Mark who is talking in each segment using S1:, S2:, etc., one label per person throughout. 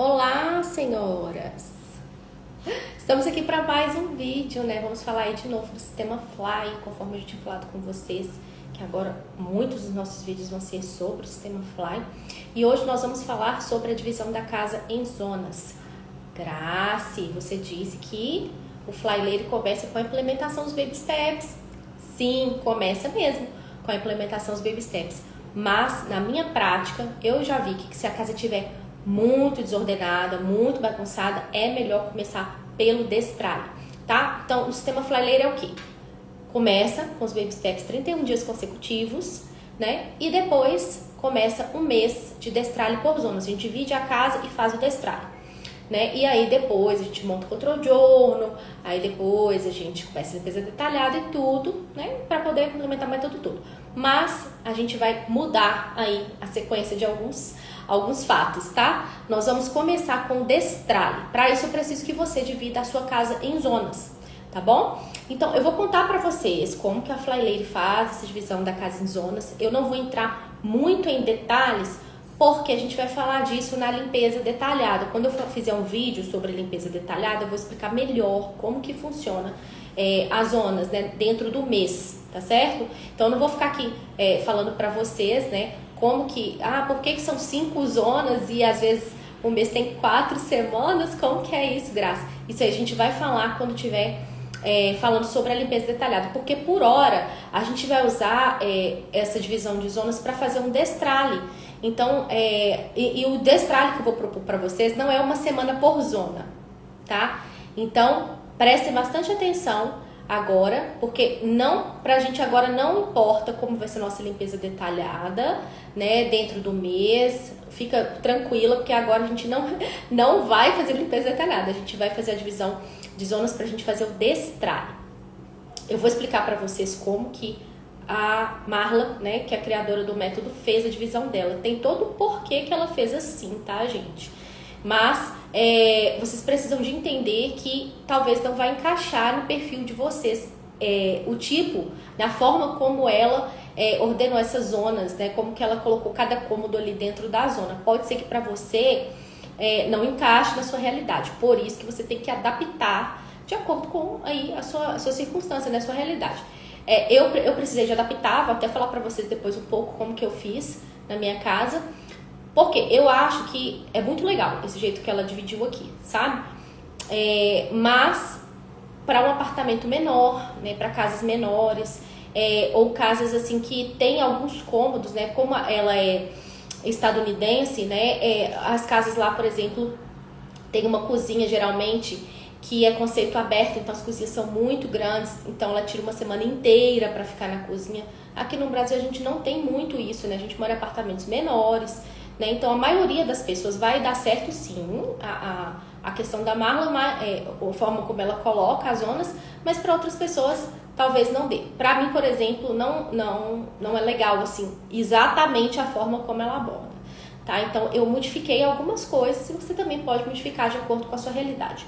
S1: Olá, senhoras! Estamos aqui para mais um vídeo, né? Vamos falar aí de novo do sistema Fly, conforme eu já tinha falado com vocês, que agora muitos dos nossos vídeos vão ser sobre o sistema Fly. E hoje nós vamos falar sobre a divisão da casa em zonas. Grace, você disse que o Fly Lady começa com a implementação dos Baby Steps. Sim, começa mesmo com a implementação dos Baby Steps. Mas, na minha prática, eu já vi que se a casa tiver muito desordenada, muito bagunçada, é melhor começar pelo destralhe, tá? Então, o sistema Fly Lady é o quê? Começa com os Baby Steps 31 dias consecutivos, né? E depois começa um mês de destralhe por zonas. A gente divide a casa e faz o destralhe, né? E aí depois a gente monta o control journal, aí depois a gente começa a limpeza detalhada e tudo, né? Para poder implementar o método todo. Mas a gente vai mudar aí a sequência de alguns fatos, tá? Nós vamos começar com destralhe. Para isso eu preciso que você divida a sua casa em zonas, tá bom? Então eu vou contar para vocês como que a Fly Lady faz essa divisão da casa em zonas. Eu não vou entrar muito em detalhes, porque a gente vai falar disso na limpeza detalhada. Quando eu fizer um vídeo sobre limpeza detalhada, eu vou explicar melhor como que funciona as zonas, né, dentro do mês, tá certo? Então eu não vou ficar aqui falando para vocês, né, como que, por que são 5 zonas e às vezes o mês tem 4 semanas, como que é isso, Graça? Isso aí a gente vai falar quando tiver falando sobre a limpeza detalhada, porque por hora a gente vai usar essa divisão de zonas para fazer um destralhe. Então, e o destralhe que eu vou propor para vocês não é uma semana por zona, tá? Então, prestem bastante atenção agora, porque pra gente agora não importa como vai ser a nossa limpeza detalhada, né, dentro do mês. Fica tranquila, porque agora a gente não vai fazer limpeza detalhada, a gente vai fazer a divisão de zonas pra gente fazer o destralhe. Eu vou explicar pra vocês como que a Marla, né, que é a criadora do método, fez a divisão dela. Tem todo o porquê que ela fez assim, tá, gente? Mas vocês precisam de entender que talvez não vai encaixar no perfil de vocês o tipo, na forma como ela ordenou essas zonas, né? Como que ela colocou cada cômodo ali dentro da zona. Pode ser que para você não encaixe na sua realidade. Por isso que você tem que adaptar de acordo com aí a sua circunstância, né? A sua realidade. Eu precisei de adaptar, vou até falar para vocês depois um pouco como que eu fiz na minha casa. Porque eu acho que é muito legal esse jeito que ela dividiu aqui, sabe? Mas para um apartamento menor, né, para casas menores, ou casas assim que tem alguns cômodos, né? Como ela é estadunidense, né? As casas lá, por exemplo, tem uma cozinha geralmente que é conceito aberto, então as cozinhas são muito grandes, então ela tira uma semana inteira para ficar na cozinha. Aqui no Brasil a gente não tem muito isso, né? A gente mora em apartamentos menores, né? Então a maioria das pessoas vai dar certo sim a questão da Marla, a forma como ela coloca as zonas, mas para outras pessoas talvez não dê. Para mim, por exemplo, não é legal assim exatamente a forma como ela aborda, tá? Então eu modifiquei algumas coisas e você também pode modificar de acordo com a sua realidade.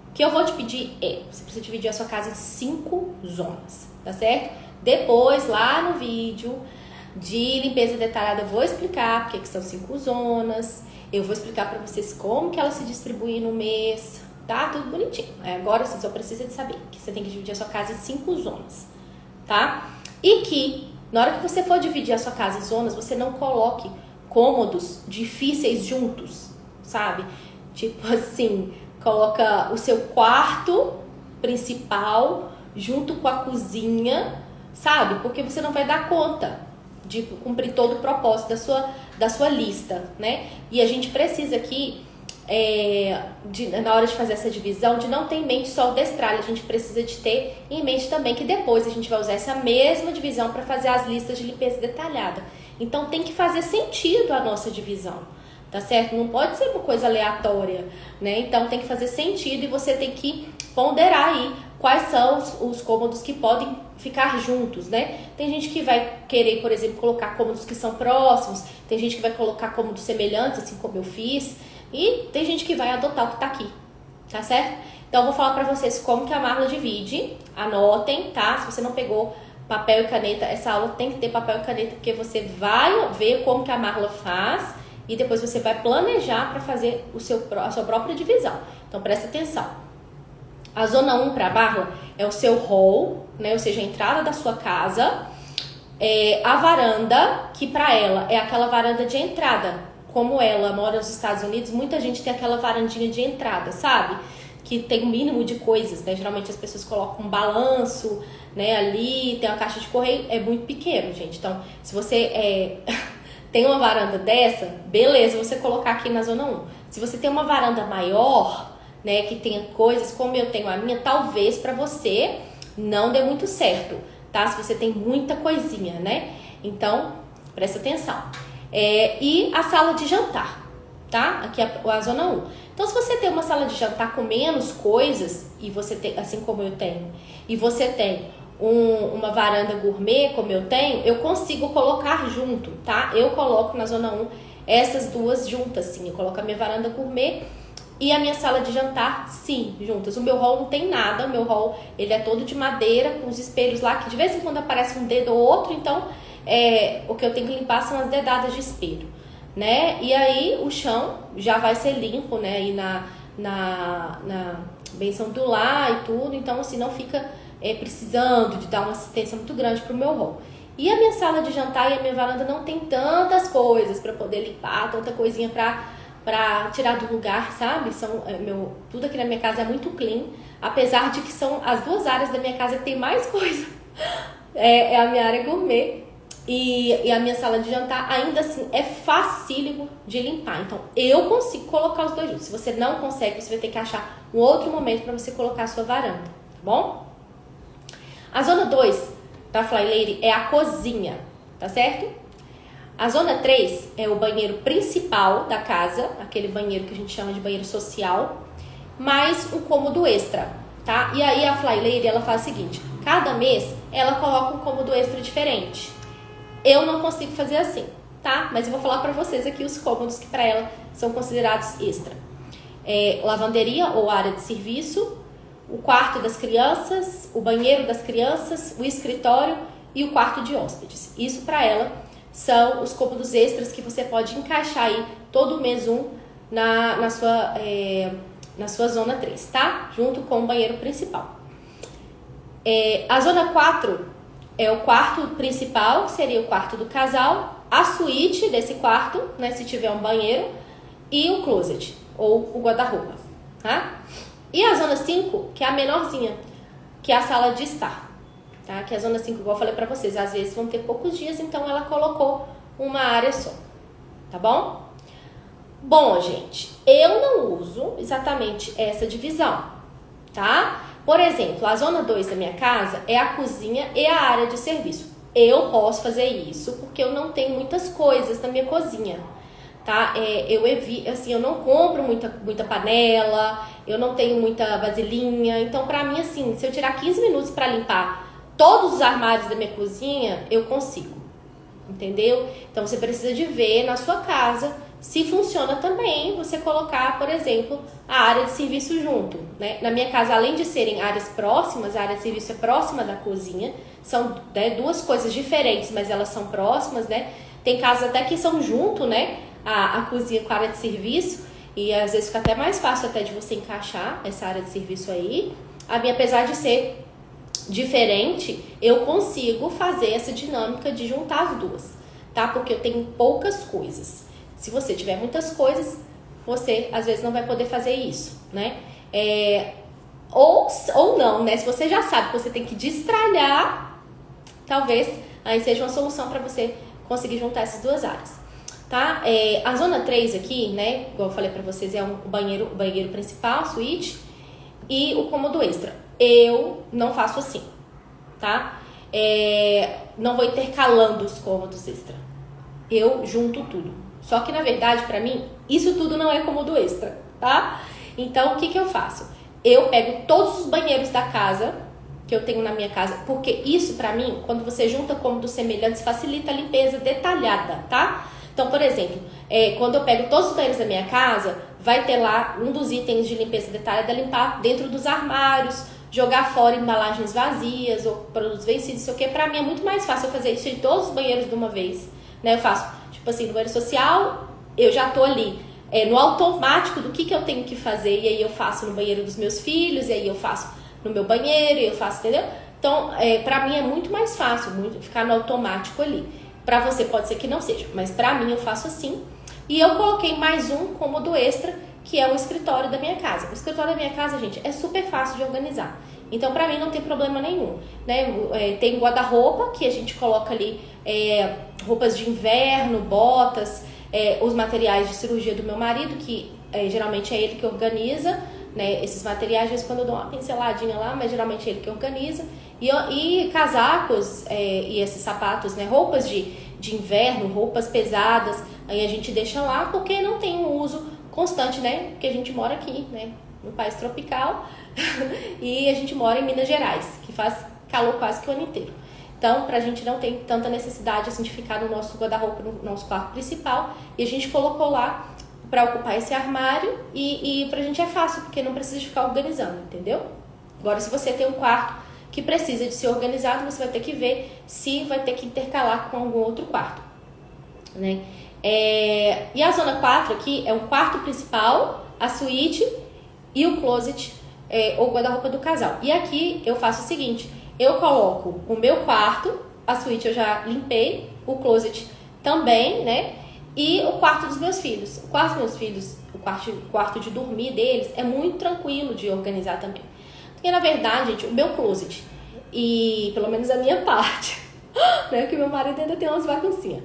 S1: O que eu vou te pedir você precisa dividir a sua casa em 5 zonas, tá certo? Depois, lá no vídeo de limpeza detalhada, eu vou explicar porque que são 5 zonas, eu vou explicar pra vocês como que elas se distribuem no mês, tá? Tudo bonitinho. Agora você só precisa de saber que você tem que dividir a sua casa em 5 zonas, tá? E que, na hora que você for dividir a sua casa em zonas, você não coloque cômodos difíceis juntos, sabe? Tipo assim, coloca o seu quarto principal junto com a cozinha, sabe? Porque você não vai dar conta de cumprir todo o propósito da sua lista, né? E a gente precisa aqui, na hora de fazer essa divisão, de não ter em mente só o destralhe. A gente precisa de ter em mente também que depois a gente vai usar essa mesma divisão para fazer as listas de limpeza detalhada. Então tem que fazer sentido a nossa divisão, tá certo? Não pode ser uma coisa aleatória, né? Então tem que fazer sentido e você tem que ponderar aí quais são os cômodos que podem ficar juntos, né? Tem gente que vai querer, por exemplo, colocar cômodos que são próximos, tem gente que vai colocar cômodos semelhantes, assim como eu fiz, e tem gente que vai adotar o que tá aqui, tá certo? Então eu vou falar pra vocês como que a Marla divide, anotem, tá? Se você não pegou papel e caneta, essa aula tem que ter papel e caneta, porque você vai ver como que a Marla faz e depois você vai planejar para fazer a sua própria divisão. Então presta atenção. A zona 1 para Marla é o seu hall, né? Ou seja, a entrada da sua casa. A varanda, que para ela é aquela varanda de entrada. Como ela mora nos Estados Unidos, muita gente tem aquela varandinha de entrada, sabe? Que tem um mínimo de coisas, né? Geralmente as pessoas colocam um balanço, né? Ali tem uma caixa de correio, é muito pequeno, gente. Então, se você tem uma varanda dessa, beleza, você colocar aqui na zona 1. Se você tem uma varanda maior, né? Que tenha coisas como eu tenho a minha, talvez para você não dê muito certo, tá? Se você tem muita coisinha, né? Então, presta atenção. E a sala de jantar, tá? Aqui é a zona 1. Então, se você tem uma sala de jantar com menos coisas, e você tem, assim como eu tenho, e você tem uma varanda gourmet, como eu tenho, eu consigo colocar junto, tá? Eu coloco na zona 1 essas duas juntas, sim. Eu coloco a minha varanda gourmet e a minha sala de jantar, sim, juntas. O meu hall não tem nada, o meu hall, ele é todo de madeira, com os espelhos lá, que de vez em quando aparece um dedo ou outro, então o que eu tenho que limpar são as dedadas de espelho, né? E aí o chão já vai ser limpo, né? Aí na benção do lar e tudo, então assim, não fica precisando de dar uma assistência muito grande pro meu hall. E a minha sala de jantar e a minha varanda não tem tantas coisas para poder limpar, tanta coisinha pra tirar do lugar, sabe? Tudo aqui na minha casa é muito clean, apesar de que são as duas áreas da minha casa que tem mais coisa. É a minha área gourmet e a minha sala de jantar, ainda assim, é facílimo de limpar. Então, eu consigo colocar os dois juntos. Se você não consegue, você vai ter que achar um outro momento para você colocar a sua varanda, tá bom? A zona 2 da Fly Lady é a cozinha, tá certo? A zona 3 é o banheiro principal da casa, aquele banheiro que a gente chama de banheiro social, mais um cômodo extra, tá? E aí a Fly Lady, ela faz o seguinte, cada mês ela coloca um cômodo extra diferente. Eu não consigo fazer assim, tá? Mas eu vou falar pra vocês aqui os cômodos que pra ela são considerados extra. Lavanderia ou área de serviço, o quarto das crianças, o banheiro das crianças, o escritório e o quarto de hóspedes. Isso pra ela são os cômodos extras que você pode encaixar aí todo mês na sua zona 3, tá? Junto com o banheiro principal. A zona 4 é o quarto principal, que seria o quarto do casal, a suíte desse quarto, né, se tiver um banheiro, e o closet, ou o guarda-roupa, tá? E a zona 5, que é a menorzinha, que é a sala de estar. Tá? Que a zona 5, igual eu falei pra vocês, às vezes vão ter poucos dias, então ela colocou uma área só, tá bom? Bom, gente, eu não uso exatamente essa divisão, tá? Por exemplo, a zona 2 da minha casa é a cozinha e a área de serviço. Eu posso fazer isso porque eu não tenho muitas coisas na minha cozinha, tá? Eu não compro muita panela, eu não tenho muita vasilhinha, então pra mim, assim, se eu tirar 15 minutos pra limpar todos os armários da minha cozinha, eu consigo, entendeu? Então você precisa de ver na sua casa se funciona também você colocar, por exemplo, a área de serviço junto, né? Na minha casa, além de serem áreas próximas, a área de serviço é próxima da cozinha, são, né, duas coisas diferentes, mas elas são próximas, né? Tem casas até que são junto, né? A cozinha com a área de serviço, e às vezes fica até mais fácil até de você encaixar essa área de serviço aí. A minha, apesar de ser diferente, eu consigo fazer essa dinâmica de juntar as duas, tá? Porque eu tenho poucas coisas. Se você tiver muitas coisas, você às vezes não vai poder fazer isso, né? Ou não, né? Se você já sabe que você tem que destralhar, talvez aí seja uma solução para você conseguir juntar essas duas áreas, tá? A zona 3 aqui, né? Igual eu falei para vocês, é o banheiro principal, suíte, e o cômodo extra. Eu não faço assim, tá? Não vou intercalando os cômodos extra. Eu junto tudo. Só que, na verdade, pra mim, isso tudo não é cômodo extra, tá? Então, o que eu faço? Eu pego todos os banheiros da casa, que eu tenho na minha casa, porque isso, pra mim, quando você junta cômodos semelhantes, facilita a limpeza detalhada, tá? Então, por exemplo, quando eu pego todos os banheiros da minha casa, vai ter lá um dos itens de limpeza detalhada, limpar dentro dos armários, jogar fora embalagens vazias ou produtos vencidos, sei o que. Pra mim é muito mais fácil eu fazer isso em todos os banheiros de uma vez, né? Eu faço, tipo assim, no banheiro social, eu já tô ali no automático do que eu tenho que fazer, e aí eu faço no banheiro dos meus filhos, e aí eu faço no meu banheiro, e eu faço, entendeu? Então, pra mim é muito mais fácil ficar no automático ali. Pra você pode ser que não seja, mas pra mim eu faço assim. E eu coloquei mais um cômodo extra, que é o escritório da minha casa. O escritório da minha casa, gente, é super fácil de organizar. Então, pra mim não tem problema nenhum, né? Tem guarda-roupa, que a gente coloca ali roupas de inverno, botas, os materiais de cirurgia do meu marido, que geralmente é ele que organiza, né? Esses materiais, às vezes quando eu dou uma pinceladinha lá, mas geralmente é ele que organiza. E casacos e esses sapatos, né? Roupas de inverno, roupas pesadas, aí a gente deixa lá porque não tem um uso constante, né? Porque a gente mora aqui, né? No país tropical e a gente mora em Minas Gerais, que faz calor quase que o ano inteiro. Então, pra gente não tem tanta necessidade assim, de ficar no nosso guarda-roupa, no nosso quarto principal, e a gente colocou lá pra ocupar esse armário e pra gente é fácil, porque não precisa de ficar organizando, entendeu? Agora, se você tem um quarto que precisa de ser organizado, você vai ter que ver se vai ter que intercalar com algum outro quarto, né? E a zona 4 aqui é o quarto principal, a suíte e o closet ou guarda-roupa do casal. E aqui eu faço o seguinte, eu coloco o meu quarto, a suíte eu já limpei, o closet também, né? E o quarto dos meus filhos. O quarto dos meus filhos, o quarto de dormir deles é muito tranquilo de organizar também. Porque, na verdade, gente, o meu closet, e pelo menos a minha parte, né, porque meu marido ainda tem umas baguncinhas,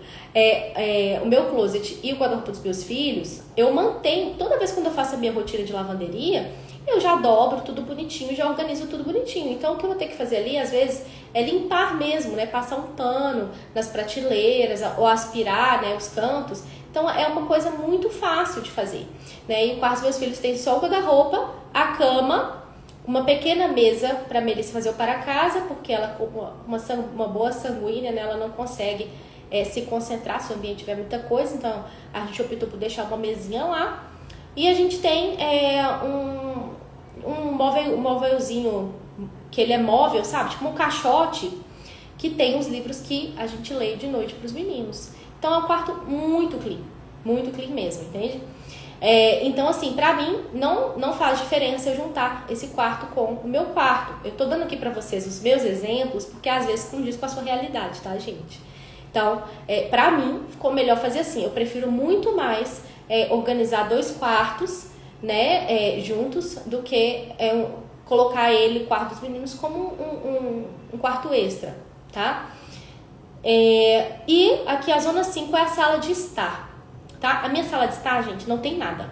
S1: o meu closet e o guarda-roupa dos meus filhos, eu mantenho, toda vez quando eu faço a minha rotina de lavanderia, eu já dobro tudo bonitinho, já organizo tudo bonitinho. Então, o que eu vou ter que fazer ali, às vezes, é limpar mesmo, né, passar um pano nas prateleiras, ou aspirar, né, os cantos. Então, é uma coisa muito fácil de fazer, né, e o quarto dos meus filhos tem só o guarda-roupa, a cama, uma pequena mesa para Melissa fazer o para casa, porque ela, uma boa sanguínea, né, ela não consegue se concentrar se o ambiente tiver muita coisa, então a gente optou por deixar uma mesinha lá. E a gente tem um móvelzinho, que ele é móvel, sabe? Tipo um caixote, que tem os livros que a gente lê de noite para os meninos. Então é um quarto muito clean mesmo, entende? Então, assim, pra mim, não faz diferença eu juntar esse quarto com o meu quarto. Eu tô dando aqui pra vocês os meus exemplos, porque às vezes condiz com a sua realidade, tá, gente? Então, pra mim, ficou melhor fazer assim. Eu prefiro muito mais organizar 2 quartos, né, juntos, do que colocar o quarto dos meninos como um quarto extra, tá? E aqui a zona 5 é a sala de estar. Tá? A minha sala de estar, gente, não tem nada,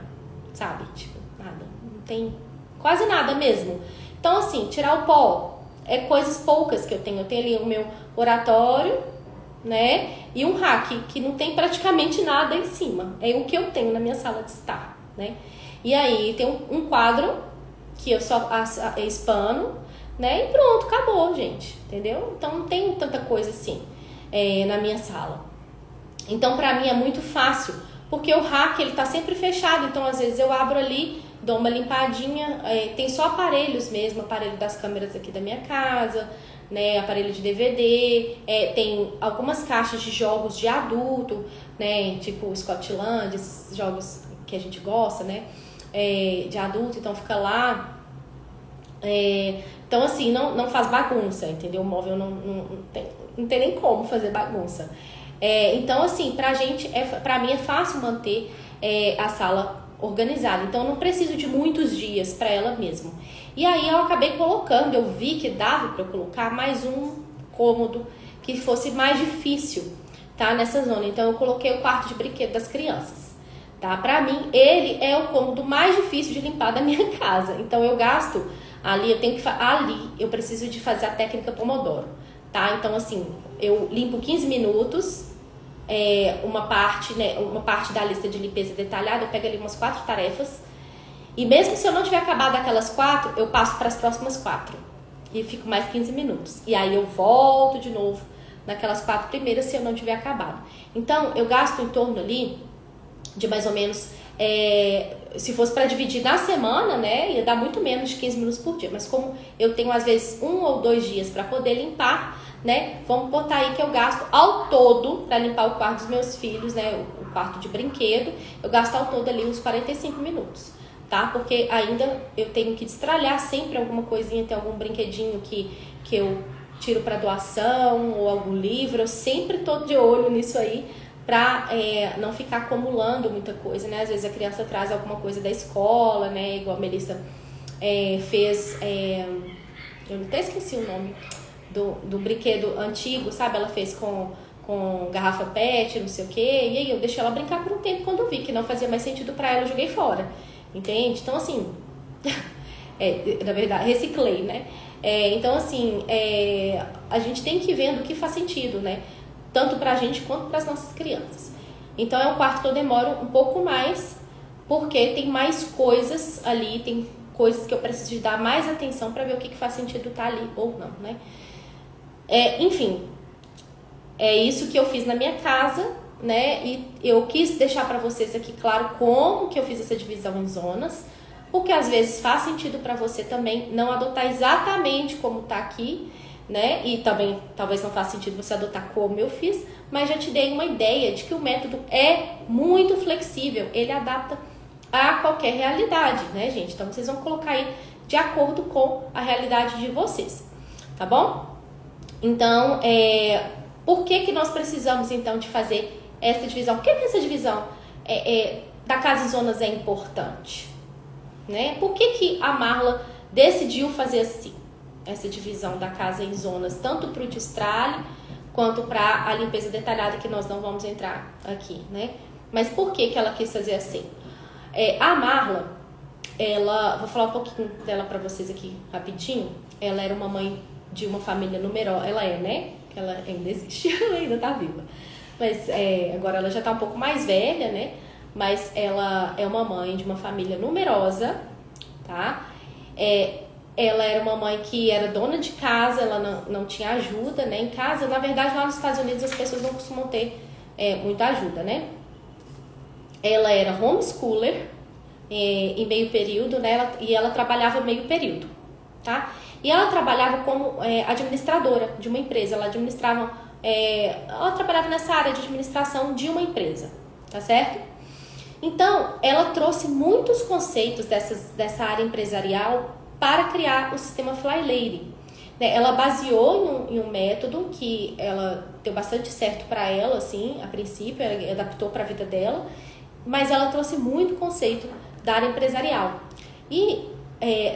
S1: sabe? Tipo, nada. Não tem quase nada mesmo. Então, assim, tirar o pó coisas poucas que eu tenho. Eu tenho ali o meu oratório, né? E um rack, que não tem praticamente nada em cima. É o que eu tenho na minha sala de estar, né? E aí tem um quadro que eu só expano, né? E pronto, acabou, gente. Entendeu? Então não tem tanta coisa assim na minha sala. Então, pra mim é muito fácil, porque o rack, ele tá sempre fechado, então às vezes eu abro ali, dou uma limpadinha, tem só aparelhos mesmo, aparelho das câmeras aqui da minha casa, né, aparelho de DVD, tem algumas caixas de jogos de adulto, né, tipo Scotland, esses jogos que a gente gosta, né, de adulto, então fica lá. Então assim, não faz bagunça, entendeu? O móvel não tem nem como fazer bagunça. Então assim, pra mim é fácil manter a sala organizada, então eu não preciso de muitos dias para ela mesmo. E aí eu acabei colocando, eu vi que dava para eu colocar mais um cômodo que fosse mais difícil, tá, nessa zona. Então eu coloquei o quarto de brinquedo das crianças, tá? Pra mim ele é o cômodo mais difícil de limpar da minha casa, então eu gasto ali, eu preciso de fazer a técnica Pomodoro, tá? Então assim, eu limpo 15 minutos, uma parte da lista de limpeza detalhada, eu pego ali umas 4 tarefas, e mesmo se eu não tiver acabado aquelas 4, eu passo para as próximas 4 e fico mais 15 minutos, e aí eu volto de novo naquelas 4 primeiras se eu não tiver acabado. Então eu gasto em torno ali de mais ou menos, se fosse para dividir na semana, né, ia dar muito menos de 15 minutos por dia, mas como eu tenho às vezes 1 ou 2 dias para poder limpar, né, vamos botar aí que eu gasto ao todo para limpar o quarto dos meus filhos, né, o quarto de brinquedo, eu gasto ao todo ali uns 45 minutos, tá? Porque ainda eu tenho que destralhar sempre alguma coisinha, tem algum brinquedinho que eu tiro para doação ou algum livro, eu sempre tô de olho nisso aí para não ficar acumulando muita coisa, né? Às vezes a criança traz alguma coisa da escola, né? Igual a Melissa fez, eu até esqueci o nome do brinquedo antigo, sabe? Ela fez com garrafa PET, não sei o quê, e aí eu deixei ela brincar por um tempo. Quando eu vi que não fazia mais sentido para ela, eu joguei fora, entende? Então assim, na verdade, reciclei, né? Então assim, a gente tem que ir vendo o que faz sentido, né? Tanto pra gente quanto para as nossas crianças. Então é um quarto que eu demoro um pouco mais, porque tem mais coisas ali, tem coisas que eu preciso de dar mais atenção para ver o que faz sentido estar ali ou não, né? Enfim, é isso que eu fiz na minha casa, né? E eu quis deixar para vocês aqui claro como que eu fiz essa divisão em zonas, porque às vezes faz sentido para você também não adotar exatamente como tá aqui, né? E também talvez não faça sentido você adotar como eu fiz, mas já te dei uma ideia de que o método é muito flexível, ele adapta a qualquer realidade, né, gente? Então vocês vão colocar aí de acordo com a realidade de vocês, tá bom? Então, por que nós precisamos então de fazer essa divisão? Por que essa divisão da casa em zonas é importante? Né? Por que a Marla decidiu fazer assim, essa divisão da casa em zonas, tanto para o destralhe quanto para a limpeza detalhada, que nós não vamos entrar aqui, né? Mas por que ela quis fazer assim? A Marla, vou falar um pouquinho dela para vocês aqui rapidinho. Ela era uma mãe de uma família numerosa, ela né? Ela ainda existe, ela ainda tá viva. Mas agora ela já tá um pouco mais velha, né? Mas ela é uma mãe de uma família numerosa, tá? Ela era uma mãe que era dona de casa, ela não tinha ajuda, né? Em casa, na verdade, lá nos Estados Unidos as pessoas não costumam ter muita ajuda, né? Ela era homeschooler em meio período, né? E ela trabalhava meio período, tá? E ela trabalhava como administradora de uma empresa. Ela trabalhava nessa área de administração de uma empresa, tá certo? Então, ela trouxe muitos conceitos dessa área empresarial para criar o sistema Fly Lady. Ela baseou em um método que ela deu bastante certo para ela, assim, a princípio, ela adaptou para a vida dela, mas ela trouxe muito conceito da área empresarial. E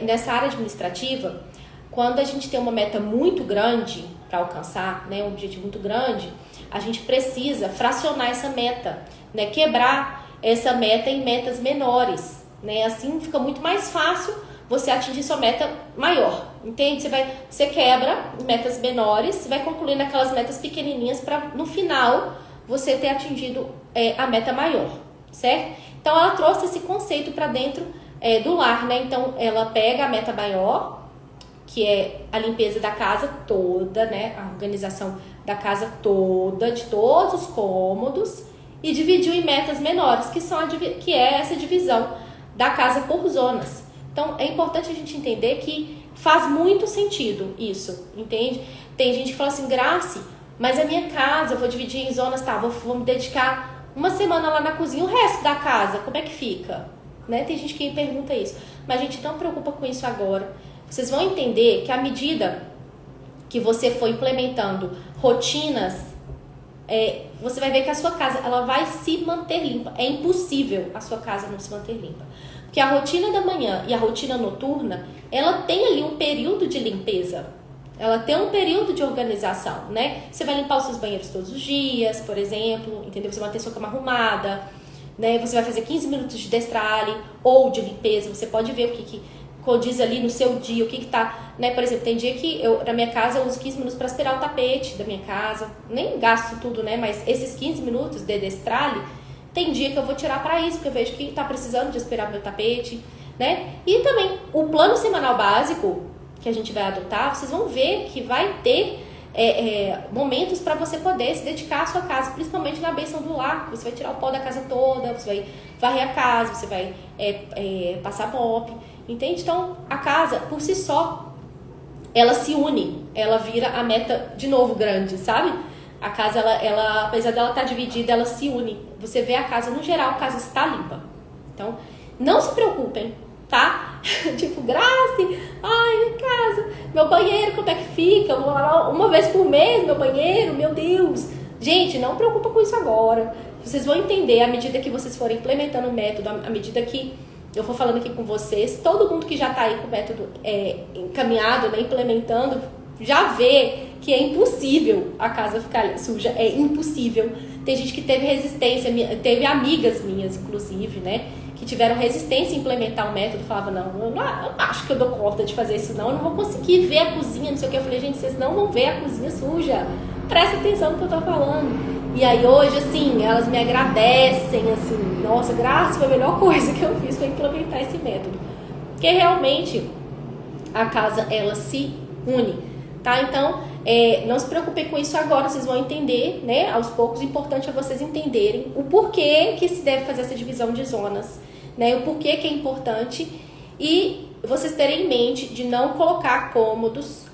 S1: nessa área administrativa, quando a gente tem uma meta muito grande para alcançar, né, um objetivo muito grande, a gente precisa fracionar essa meta, né, quebrar essa meta em metas menores, né? Assim fica muito mais fácil você atingir sua meta maior, entende? Você quebra metas menores, você vai concluindo aquelas metas pequenininhas para no final você ter atingido a meta maior, certo? Então ela trouxe esse conceito para dentro do lar, né? Então ela pega a meta maior, que é a limpeza da casa toda, né? A organização da casa toda, de todos os cômodos, e dividiu em metas menores, que é essa divisão da casa por zonas. Então, é importante a gente entender que faz muito sentido isso, entende? Tem gente que fala assim, Grace, mas a minha casa, eu vou dividir em zonas, tá? Vou me dedicar uma semana lá na cozinha, o resto da casa, como é que fica? Né? Tem gente que pergunta isso, mas a gente não preocupa com isso agora. Vocês vão entender que à medida que você for implementando rotinas, você vai ver que a sua casa ela vai se manter limpa. É impossível a sua casa não se manter limpa. Porque a rotina da manhã e a rotina noturna, ela tem ali um período de limpeza. Ela tem um período de organização, né? Você vai limpar os seus banheiros todos os dias, por exemplo, entendeu? Você vai manter sua cama arrumada, né? Você vai fazer 15 minutos de destralhe ou de limpeza. Você pode ver o que condiz ali no seu dia, o que tá, né? Por exemplo, tem dia que na minha casa eu uso 15 minutos para aspirar o tapete da minha casa. Nem gasto tudo, né? Mas esses 15 minutos de destralhe, tem dia que eu vou tirar para isso, porque eu vejo que tá precisando de aspirar meu tapete, né? E também o plano semanal básico que a gente vai adotar, vocês vão ver que vai ter momentos para você poder se dedicar à sua casa, principalmente na bênção do lar. Você vai tirar o pó da casa toda, você vai varrer a casa, você vai passar mop, entende? Então, a casa, por si só, ela se une, ela vira a meta de novo grande, sabe? A casa, ela apesar dela estar dividida, ela se une. Você vê a casa, no geral, a casa está limpa. Então, não se preocupem, tá? Tipo, Grace, ai, minha casa, meu banheiro, como é que fica? Eu vou lavar uma vez por mês meu banheiro, meu Deus. Gente, não preocupa com isso agora. Vocês vão entender à medida que vocês forem implementando o método, à medida que eu for falando aqui com vocês, todo mundo que já está aí com o método encaminhado, né, implementando, já vê que é impossível a casa ficar suja, é impossível. Tem gente que teve resistência, teve amigas minhas, inclusive, né, que tiveram resistência em implementar o método, falavam, não, eu não acho que eu dou conta de fazer isso não, eu não vou conseguir ver a cozinha, não sei o que. Eu falei, gente, vocês não vão ver a cozinha suja, presta atenção no que eu tô falando. E aí hoje, assim, elas me agradecem, assim, nossa, Graça, foi a melhor coisa que eu fiz foi implementar esse método. Porque realmente a casa, ela se une, tá? Então, não se preocupem com isso agora, vocês vão entender, né, aos poucos. O importante é vocês entenderem o porquê que se deve fazer essa divisão de zonas, né, o porquê que é importante, e vocês terem em mente de não colocar cômodos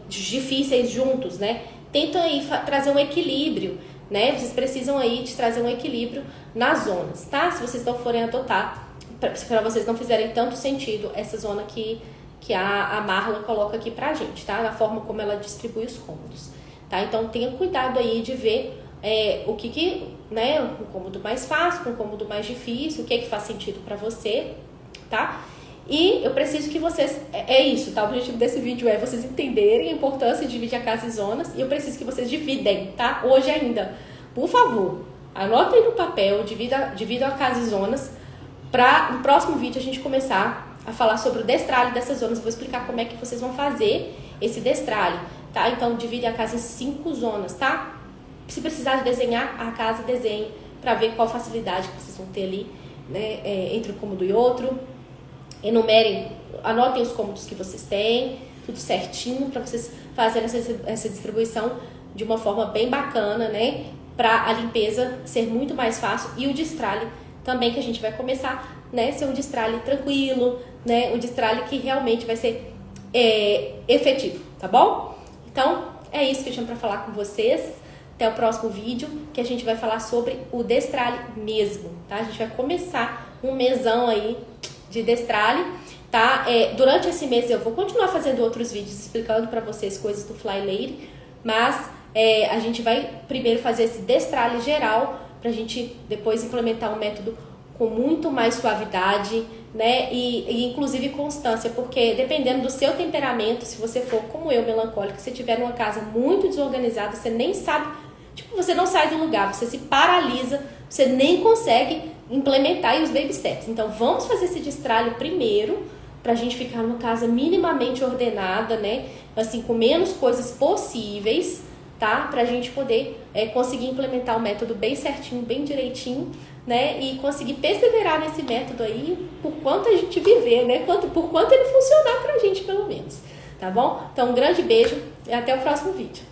S1: difíceis juntos, né? Tentam aí trazer um equilíbrio, né? Vocês precisam aí de trazer um equilíbrio nas zonas, tá? Se vocês não forem adotar, para vocês não fizerem tanto sentido essa zona que a Marla coloca aqui pra gente, tá? Na forma como ela distribui os cômodos, tá? Então tenha cuidado aí de ver o que né? Um cômodo mais fácil, um cômodo mais difícil, o que faz sentido pra você, tá? E eu preciso que vocês, isso, tá? O objetivo desse vídeo é vocês entenderem a importância de dividir a casa em zonas, e eu preciso que vocês dividem, tá? Hoje ainda, por favor, anotem no papel, dividam a casa em zonas, para no próximo vídeo a gente começar a falar sobre o destralhe dessas zonas. Eu vou explicar como é que vocês vão fazer esse destralhe, tá? Então, dividem a casa em 5 zonas, tá? Se precisar de desenhar a casa, desenhe, para ver qual facilidade que vocês vão ter ali, né? Entre um cômodo e outro. Enumerem, anotem os cômodos que vocês têm, tudo certinho, para vocês fazerem essa distribuição de uma forma bem bacana, né? Para a limpeza ser muito mais fácil, e o destralhe também, que a gente vai começar, né? Ser um destralhe tranquilo, né? Um destralhe que realmente vai ser efetivo, tá bom? Então, é isso que eu tinha para falar com vocês. Até o próximo vídeo, que a gente vai falar sobre o destralhe mesmo, tá? A gente vai começar um mesão aí de destralhe, tá? Durante esse mês eu vou continuar fazendo outros vídeos explicando para vocês coisas do Fly Lady, mas a gente vai primeiro fazer esse destralhe geral, pra gente depois implementar um método com muito mais suavidade, né? E inclusive constância, porque dependendo do seu temperamento, se você for como eu, melancólica, se tiver numa casa muito desorganizada, você nem sabe, tipo, você não sai do lugar, você se paralisa, você nem consegue implementar aí os baby steps. Então vamos fazer esse destralhe primeiro, pra gente ficar numa casa minimamente ordenada, né? Assim, com menos coisas possíveis, tá? Pra gente poder conseguir implementar o método bem certinho, bem direitinho, né? E conseguir perseverar nesse método aí por quanto a gente viver, né? Por quanto ele funcionar pra gente, pelo menos. Tá bom? Então um grande beijo e até o próximo vídeo.